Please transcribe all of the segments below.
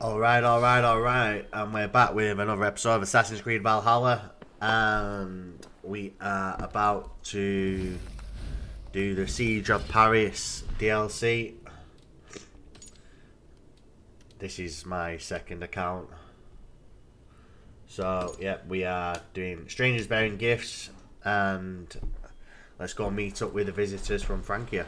Alright. And we're back with another episode of Assassin's Creed Valhalla. And we are about to do the Siege of Paris DLC. This is my second account. So, yeah, we are doing Strangers Bearing Gifts. And let's go meet up with the visitors from Frankia.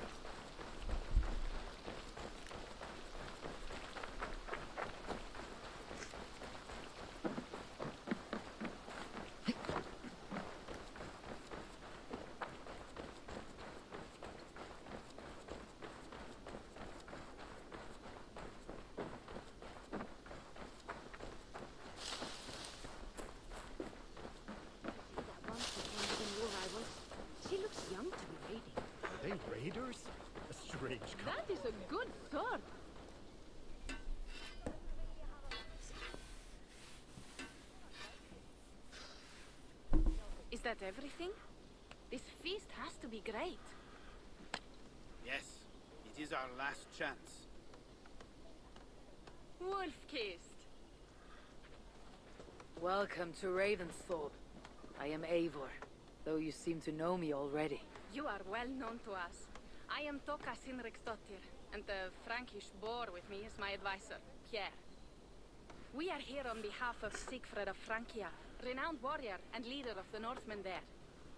Is that everything? This feast has to be great. Yes, it is our last chance. Wolf-kissed. Welcome to Ravensthorpe. I am Eivor, though you seem to know me already. You are well known to us. I am Toka Sinriksdottir, and the Frankish boar with me is my advisor, Pierre. We are here on behalf of Sigfred of Francia, renowned warrior and leader of the Northmen there.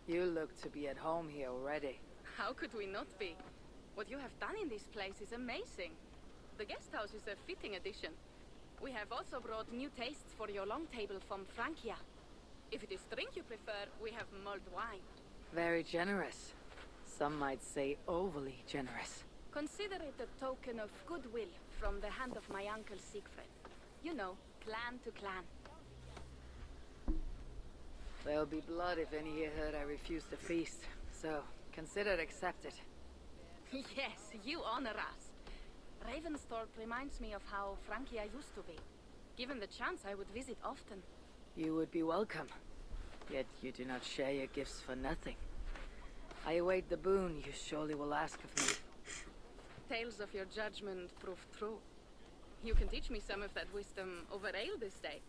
You look to be at home here already. How could we not be? What you have done in this place is amazing. The guest house is a fitting addition. We have also brought new tastes for your long table from Frankia. If it is drink you prefer, we have mulled wine. Very generous. Some might say overly generous. Consider it a token of goodwill from the hand of my uncle Sigfred. You know, clan to clan. There'll be blood if any here heard I refuse the feast, so consider it accepted. Yes, you honor us. Ravensthorpe reminds me of how Frankia used to be. Given the chance, I would visit often. You would be welcome. Yet you do not share your gifts for nothing. I await the boon you surely will ask of me. Tales of your judgment prove true. You can teach me some of that wisdom over ale this day.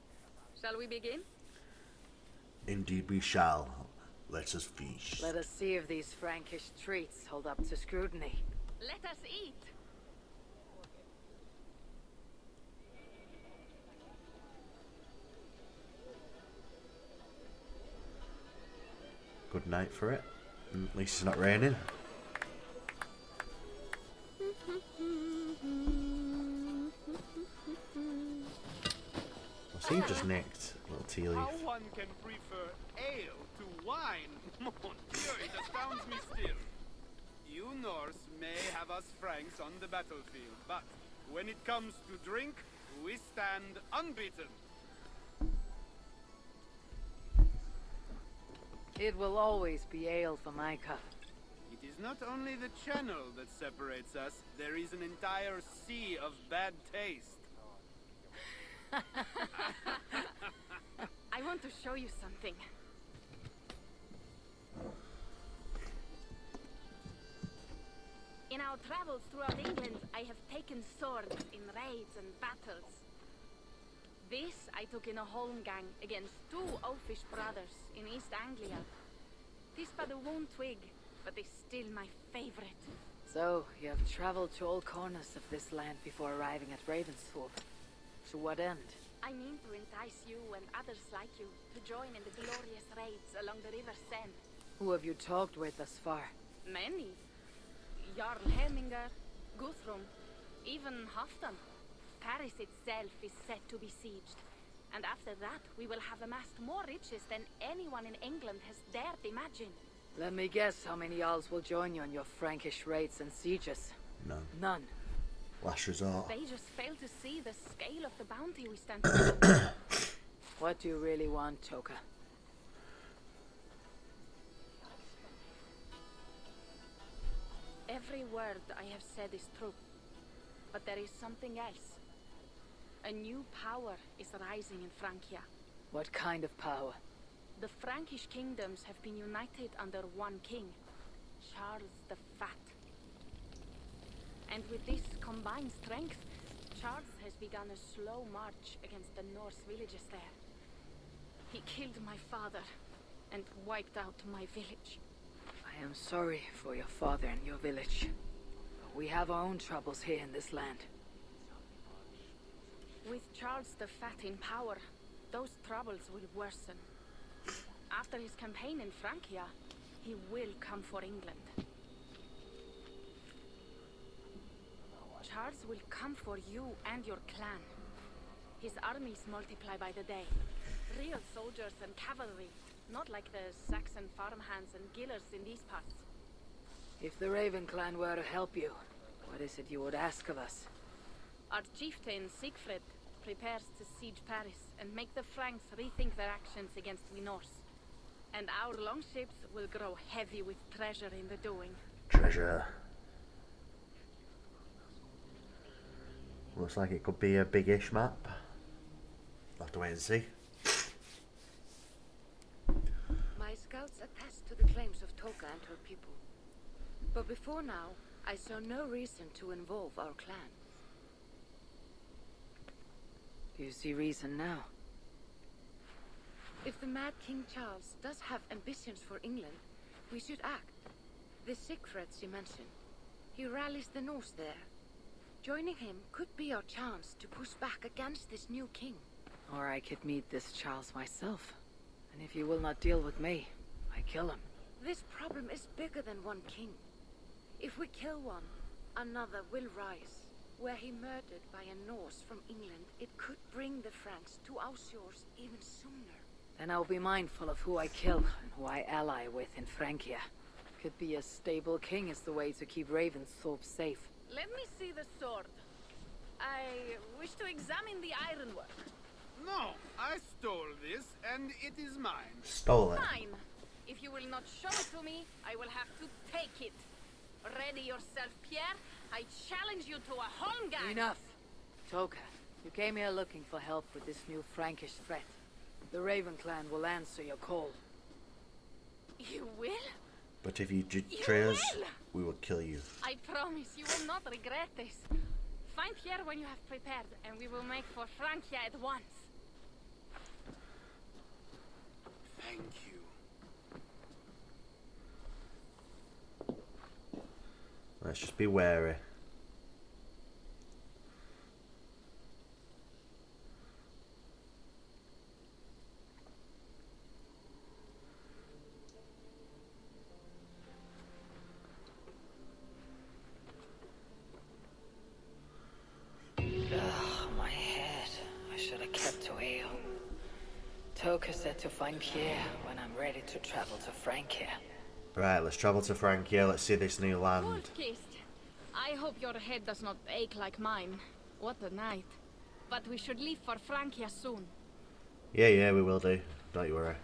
Shall we begin? Indeed we shall. Let us feast. Let us see if these Frankish treats hold up to scrutiny. Let us eat! Good night for it. At least it's not raining. What's he just nicked? Little tea leaf. How one can prefer ale to wine? Mon Dieu, it astounds me still. You Norse may have us Franks on the battlefield, but when it comes to drink, we stand unbeaten. It will always be ale for my cup. It is not only the channel that separates us, there is an entire sea of bad taste. I want to show you something. In our travels throughout England, I have taken swords in raids and battles. This I took in a holmgang against two oafish brothers in East Anglia. This but a wound twig, but is still my favorite. So, you have traveled to all corners of this land before arriving at Ravensthorpe. To what end? I mean to entice you and others like you to join in the glorious raids along the River Seine. Who have you talked with thus far? Many. Jarl Herminger, Guthrum, even Halfdan. Paris itself is set to be sieged. And after that, we will have amassed more riches than anyone in England has dared imagine. Let me guess how many Earls will join you on your Frankish raids and sieges. None. None. Last resort. They just fail to see the scale of the bounty we stand to. What do you really want, Toka? Every word I have said is true. But there is something else. A new power is rising in Frankia. What kind of power? The Frankish kingdoms have been united under one king, Charles the Fat. And with this combined strength, Charles has begun a slow march against the Norse villages there. He killed my father and wiped out my village. I am sorry for your father and your village. But we have our own troubles here in this land. With Charles the Fat in power, those troubles will worsen. After his campaign in Frankia, he will come for England. Charles will come for you and your clan. His armies multiply by the day. Real soldiers and cavalry, not like the Saxon farmhands and gillers in these parts. If the Raven clan were to help you, what is it you would ask of us? Our chieftain, Sigfred, prepares to siege Paris and make the Franks rethink their actions against the Norse. And our longships will grow heavy with treasure in the doing. Treasure. Looks like it could be a big-ish map. We'll have to wait and see. My scouts attest to the claims of Toka and her people. But before now, I saw no reason to involve our clan. Do you see reason now? If the mad King Charles does have ambitions for England, we should act. The Sigfred you mentioned, he rallies the Norse there. Joining him could be our chance to push back against this new king. Or I could meet this Charles myself. And if you will not deal with me, I kill him. This problem is bigger than one king. If we kill one, another will rise. Were he murdered by a Norse from England, it could bring the Franks to our shores even sooner. Then I'll be mindful of who I kill and who I ally with in Frankia. Could be a stable king is the way to keep Ravensthorpe safe. Let me see the sword. I wish to examine the ironwork. No, I stole this, and it is mine. Stole it. Fine. If you will not show it to me, I will have to take it. Ready yourself, Pierre. I challenge you to a holmgang. Enough! Toka, you came here looking for help with this new Frankish threat. The Raven clan will answer your call. You will? But if you betray us, we will kill you. I promise you will not regret this. Find Pierre when you have prepared, and we will make for Frankia at once. Thank you. Let's just be wary. My head. I should have kept to ale. Toka said to find Pierre when I'm ready to travel to Frankia. Right, let's travel to Frankia. Let's see this new land. Wolf-kissed. I hope your head does not ache like mine. What a night. But we should leave for Frankia soon. Yeah, we will do. Don't you worry.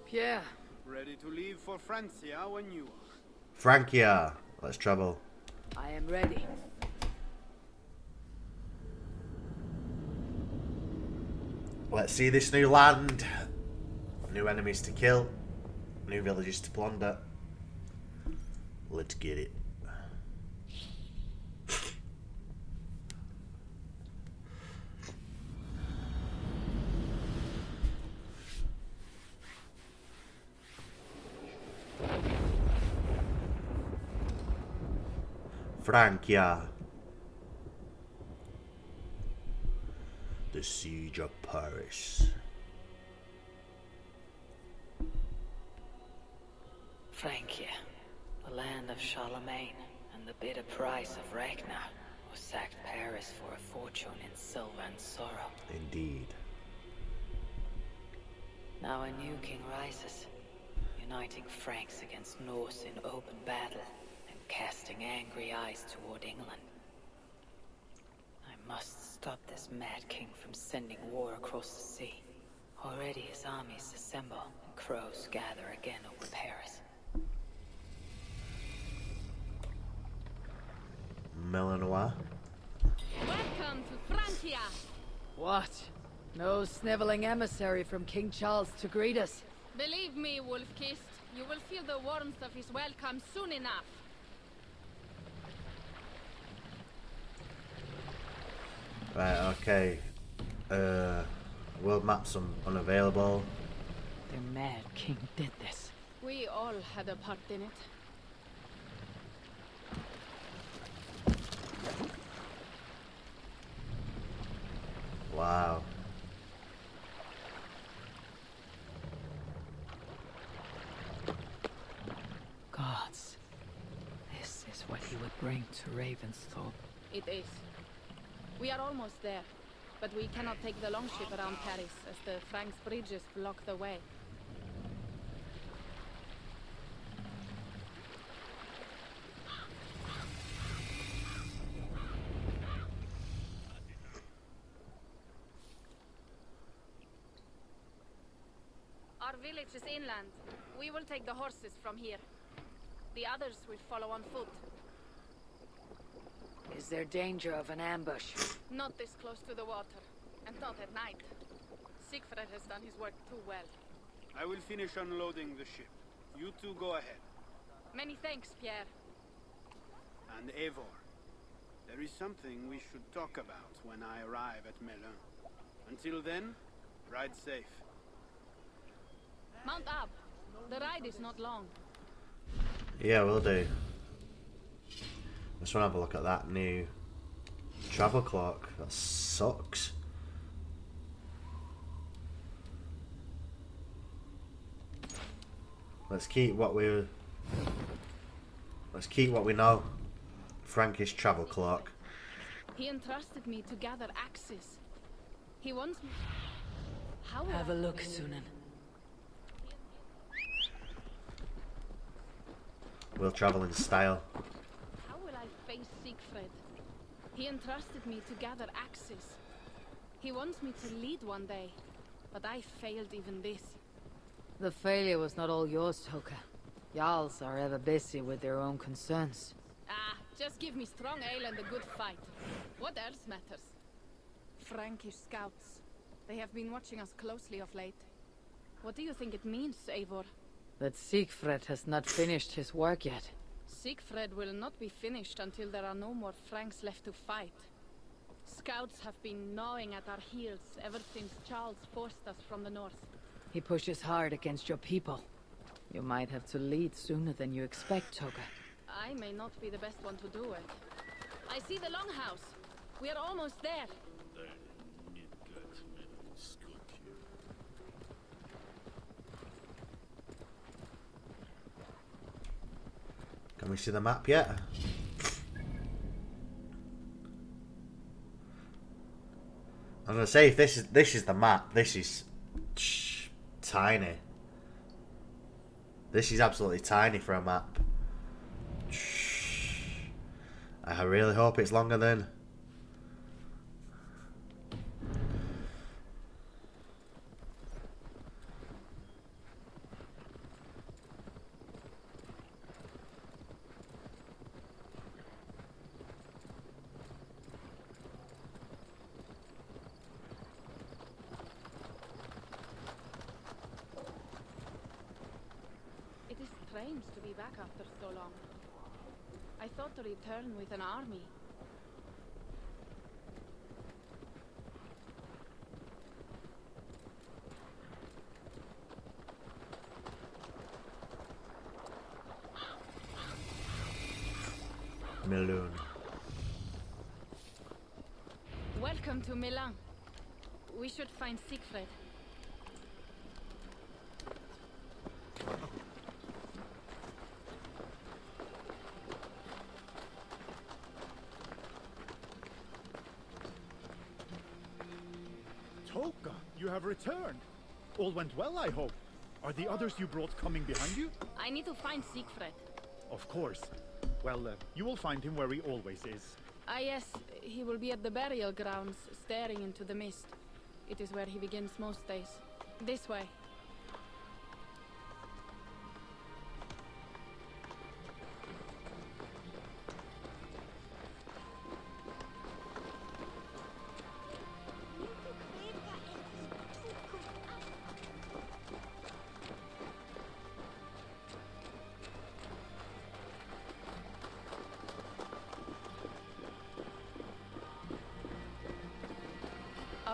Pierre. Ready to leave for Francia when you are. Frankia. Let's travel. I am ready. Let's see this new land. New enemies to kill. New villages to plunder. Let's get it. Frankia. The siege of Paris. Frankia, the land of Charlemagne and the bitter price of Ragnar, who sacked Paris for a fortune in silver and sorrow. Indeed. Now a new king rises, uniting Franks against Norse in open battle and casting angry eyes toward England. I must stop this mad king from sending war across the sea. Already his armies assemble and crows gather again over Paris. Melanois. Welcome to Frankia. What? No sniveling emissary from King Charles to greet us? Believe me, Wolf-kissed, you will feel the warmth of his welcome soon enough. Right, okay. World maps unavailable. Their mad king did this. We all had a part in it. Wow. Gods. This is what he would bring to Ravensthorpe. It is. We are almost there, but we cannot take the longship around Paris as the Franks' bridges block the way. Our village is inland. We will take the horses from here. The others will follow on foot. Is there danger of an ambush? Not this close to the water, and not at night. Sigfred has done his work too well. I will finish unloading the ship. You two go ahead. Many thanks, Pierre. And Eivor, there is something we should talk about when I arrive at Melun. Until then, ride safe. Mount up. The ride is not long. Yeah, we'll do. Just want to have a look at that new travel clock. That sucks. Let's keep what we know. Frankish travel clock. He entrusted me to gather axes. He wants me. How will Have I- a look, Sunan. We'll travel in style. How will I face Sigfred? He entrusted me to gather axes. He wants me to lead one day, but I failed even this. The failure was not all yours, Toka. Jarls are ever busy with their own concerns. Ah, just give me strong ale and a good fight. What else matters? Frankish scouts. They have been watching us closely of late. What do you think it means, Eivor? That Sigfred has not finished his work yet. Sigfred will not be finished until there are no more Franks left to fight. Scouts have been gnawing at our heels ever since Charles forced us from the north. He pushes hard against your people. You might have to lead sooner than you expect, Toka. I may not be the best one to do it. I see the longhouse. We are almost there. Can we see the map yet? I'm gonna say if this is the map, this is tiny. This is absolutely tiny for a map. I really hope it's longer than. It is strange to be back after so long. I thought to return with an army. Melun. Welcome to Milan. We should find Sigfred. Toka, you have returned. All went well, I hope. Are the others you brought coming behind you? I need to find Sigfred. Of course. Well, you will find him where he always is. Ah yes, he will be at the burial grounds, staring into the mist. It is where he begins most days. This way.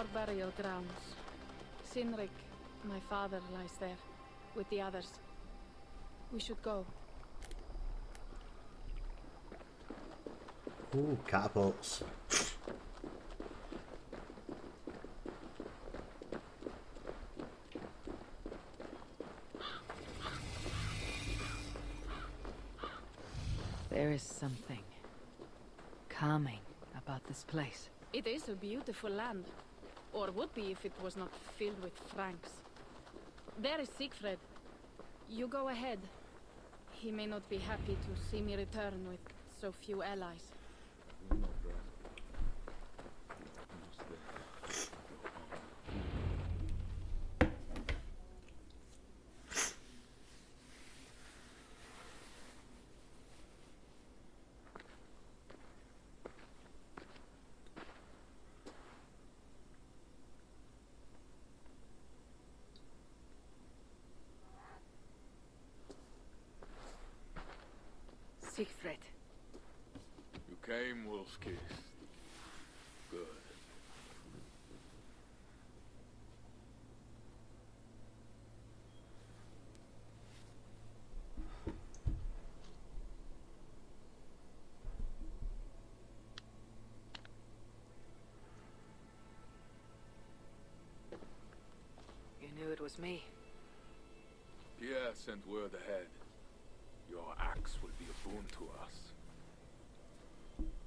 our burial grounds. Sinrik, my father, lies there, with the others. We should go. Ooh, catapults. There is something calming about this place. It is a beautiful land. Or would be if it was not filled with Franks. There is Sigfred. You go ahead. He may not be happy to see me return with so few allies. Sigfred. You came, wolf-kissed. Good. You knew it was me. Pierre sent word ahead. Your axe will be a boon to us.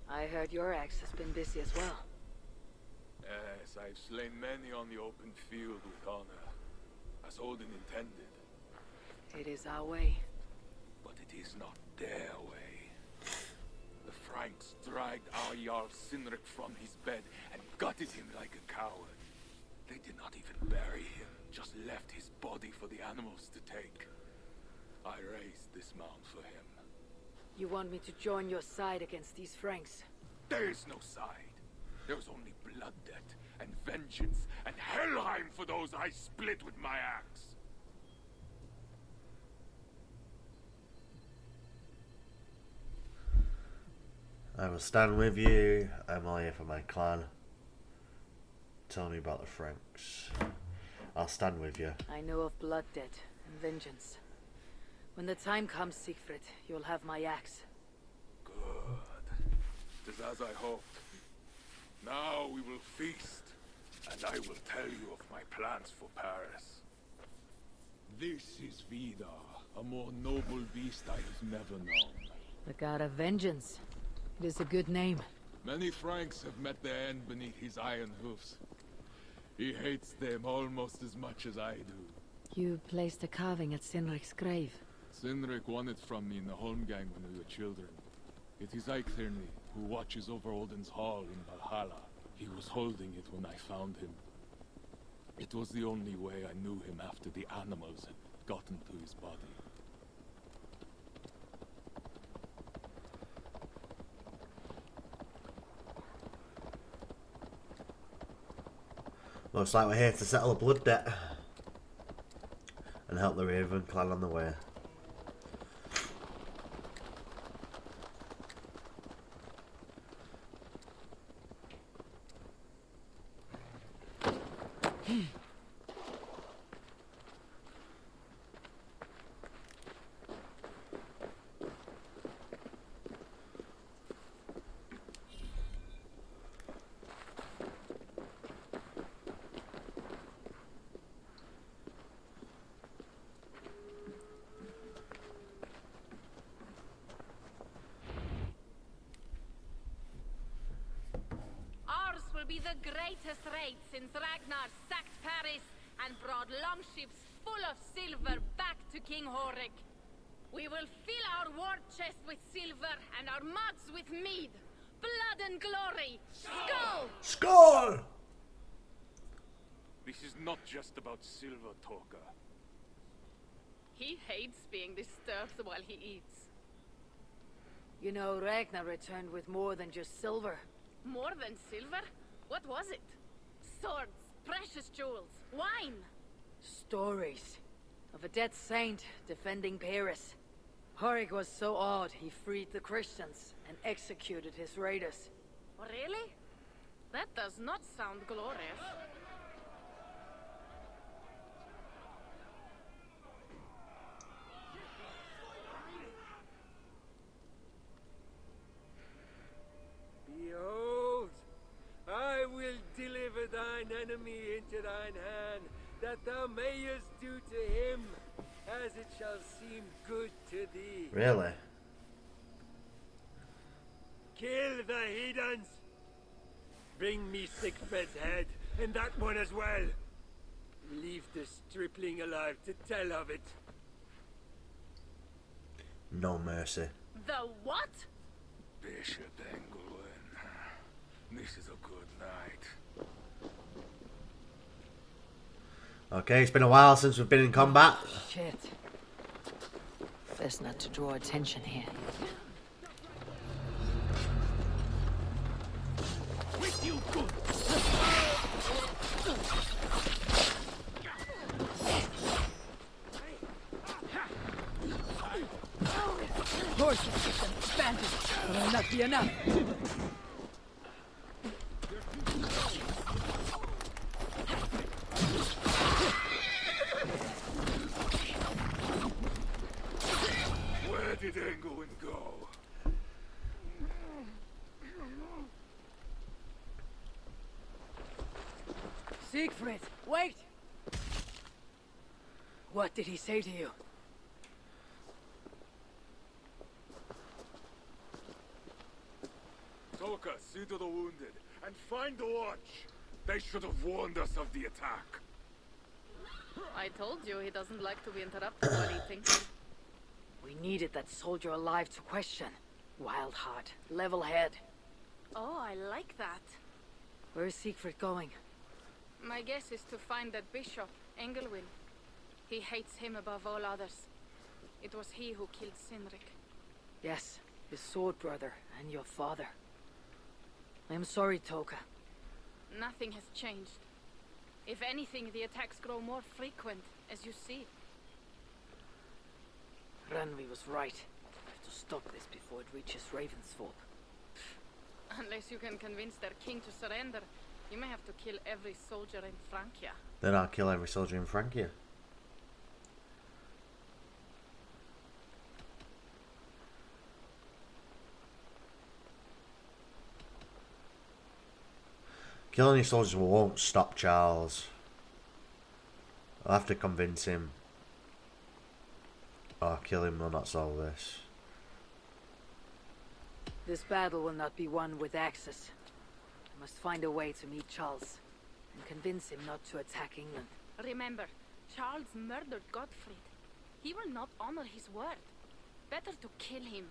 I heard your axe has been busy as well. Yes, I've slain many on the open field with honor, as Odin intended. It is our way. But it is not their way. The Franks dragged our Jarl Sinrik from his bed and gutted him like a coward. They did not even bury him, just left his body for the animals to take. I raised this mound for him. You want me to join your side against these Franks? There is no side. There is only blood debt and vengeance and Helheim for those I split with my axe. I will stand with you. I'm all here for my clan. Tell me about the Franks. I'll stand with you. I know of blood debt and vengeance. When the time comes, Sigfrid, you'll have my axe. Good. It is as I hoped. Now we will feast, and I will tell you of my plans for Paris. This is Vidar, a more noble beast I have never known. The god of vengeance. It is a good name. Many Franks have met their end beneath his iron hoofs. He hates them almost as much as I do. You placed a carving at Sinrik's grave. Sinrik won it from me in the Holmgang when we were children. It is Eikthirni, who watches over Odin's hall in Valhalla. He was holding it when I found him. It was the only way I knew him after the animals had gotten to his body. Looks like we're here to settle a blood debt and help the Raven clan on the way. Be the greatest raid since Ragnar sacked Paris and brought longships full of silver back to King Horik. We will fill our war chest with silver and our mugs with mead. Blood and glory! Skull! Skull! This is not just about silver, Toka. He hates being disturbed while he eats. You know, Ragnar returned with more than just silver. More than silver? What was it? Swords, precious jewels, wine. Stories of a dead saint defending Paris. Horik was so awed he freed the Christians and executed his raiders. Really? That does not sound glorious. Behold, I will deliver thine enemy into thine hand, that thou mayest do to him as it shall seem good to thee. Really? Kill the heathens! Bring me Sigfred's head, and that one as well. Leave the stripling alive to tell of it. No mercy. The what? Bishop Engelwin. This is a good night. Okay, it's been a while since we've been in combat. Shit. Best not to draw attention here. With you, good. Horses with an advantage. Will not be enough. Where did Engelwin go? Siegfried, wait! What did he say to you? Toka, see to the wounded, and find the watch. They should have warned us of the attack. I told you he doesn't like to be interrupted while eating. We needed that soldier alive to question. Wild heart, level head. Oh, I like that. Where is Siegfried going? My guess is to find that bishop, Engelwin. He hates him above all others. It was he who killed Cynric. Yes, his sword brother and your father. I am sorry, Toka. Nothing has changed. If anything, the attacks grow more frequent, as you see. Ranvi was right. We have to stop this before it reaches Ravensthorpe. Unless you can convince their king to surrender, you may have to kill every soldier in Frankia. Then I'll kill every soldier in Frankia. Killing your soldiers won't stop Charles. I'll have to convince him. Or kill him will not solve this. This battle will not be won with axes. I must find a way to meet Charles and convince him not to attack England. Remember, Charles murdered Godfrey. He will not honor his word. Better to kill him.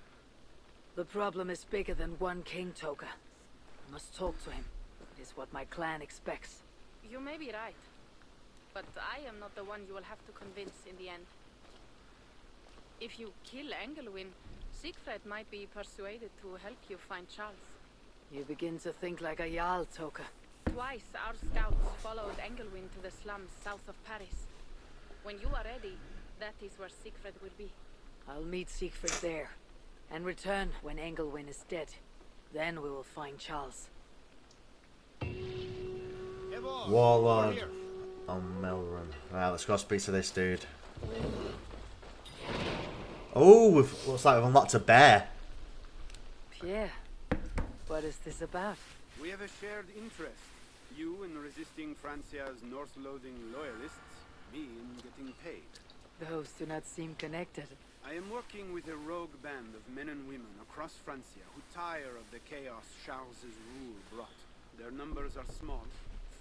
The problem is bigger than one king, Toka. I must talk to him. It is what my clan expects. You may be right. But I am not the one you will have to convince in the end. If you kill Engelwin, Sigfred might be persuaded to help you find Charles. You begin to think like a Jarl, Toka. Twice our scouts followed Engelwin to the slums south of Paris. When you are ready, that is where Sigfred will be. I'll meet Siegfried there, and return when Engelwin is dead. Then we will find Charles. Eivor, Warlord over here. on Melrun. Right, let's go speak to this dude. Oh, looks like we've unlocked a bear. Pierre, what is this about? We have a shared interest. You in resisting Francia's Norse-loathing loyalists, me in getting paid. Those do not seem connected. I am working with a rogue band of men and women across Francia who tire of the chaos Charles's rule brought. Their numbers are small.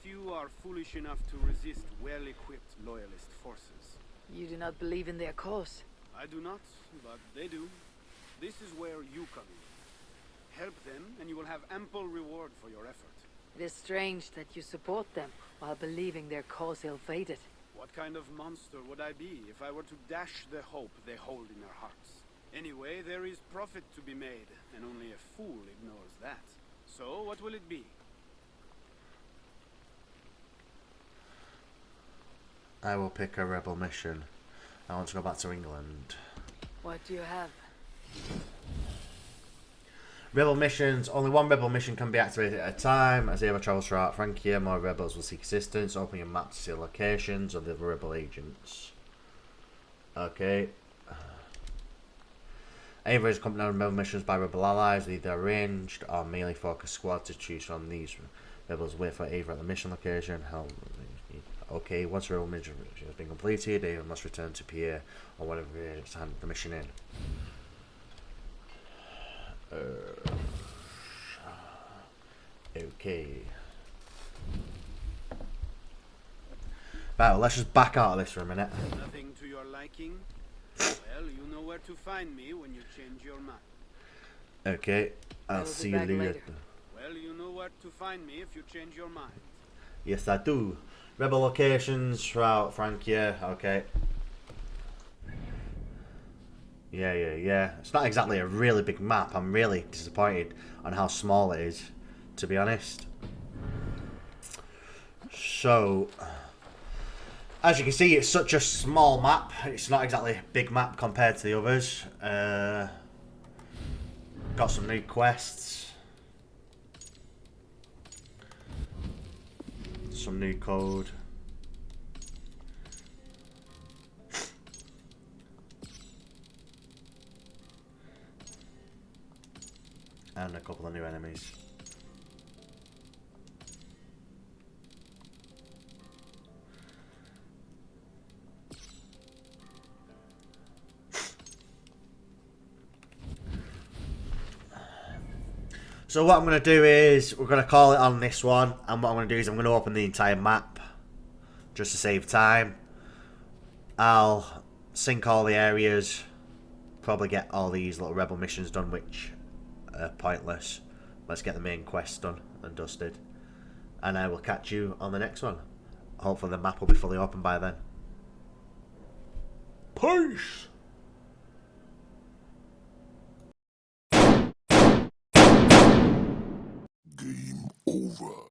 Few are foolish enough to resist well-equipped loyalist forces. You do not believe in their cause. I do not, but they do. This is where you come in. Help them, and you will have ample reward for your effort. It is strange that you support them while believing their cause ill-fated. What kind of monster would I be if I were to dash the hope they hold in their hearts? Anyway, there is profit to be made, and only a fool ignores that. So, what will it be? I will pick a rebel mission. I want to go back to England. What do you have? Rebel missions. Only one rebel mission can be activated at a time. As Eivor travels throughout Frankia, more rebels will seek assistance. Open your map to see locations of the other rebel agents. Okay. Eivor is accompanied on rebel missions by rebel allies with either arranged or melee focused squad to choose from. These rebels wait for Eivor at the mission location. Okay, once the rebel mission has been completed, Eivor must return to Pierre or whatever it is to hand the mission in. Okay. Right, well, let's just back out of this for a minute. Nothing to your liking? Well, you know where to find me when you change your mind. Okay, I'll see you later. Well, you know where to find me if you change your mind. Yes, I do. Rebel locations throughout Frankia. Okay. Yeah. It's not exactly a really big map. I'm really disappointed on how small it is, to be honest. So, as you can see, it's such a small map. It's not exactly a big map compared to the others. Got some new quests. Some new code. And a couple of new enemies. So what I'm going to do is, we're going to call it on this one, and what I'm going to do is I'm going to open the entire map, just to save time. I'll sync all the areas, probably get all these little rebel missions done, which are pointless. Let's get the main quest done and dusted. And I will catch you on the next one. Hopefully the map will be fully open by then. Peace! Game over.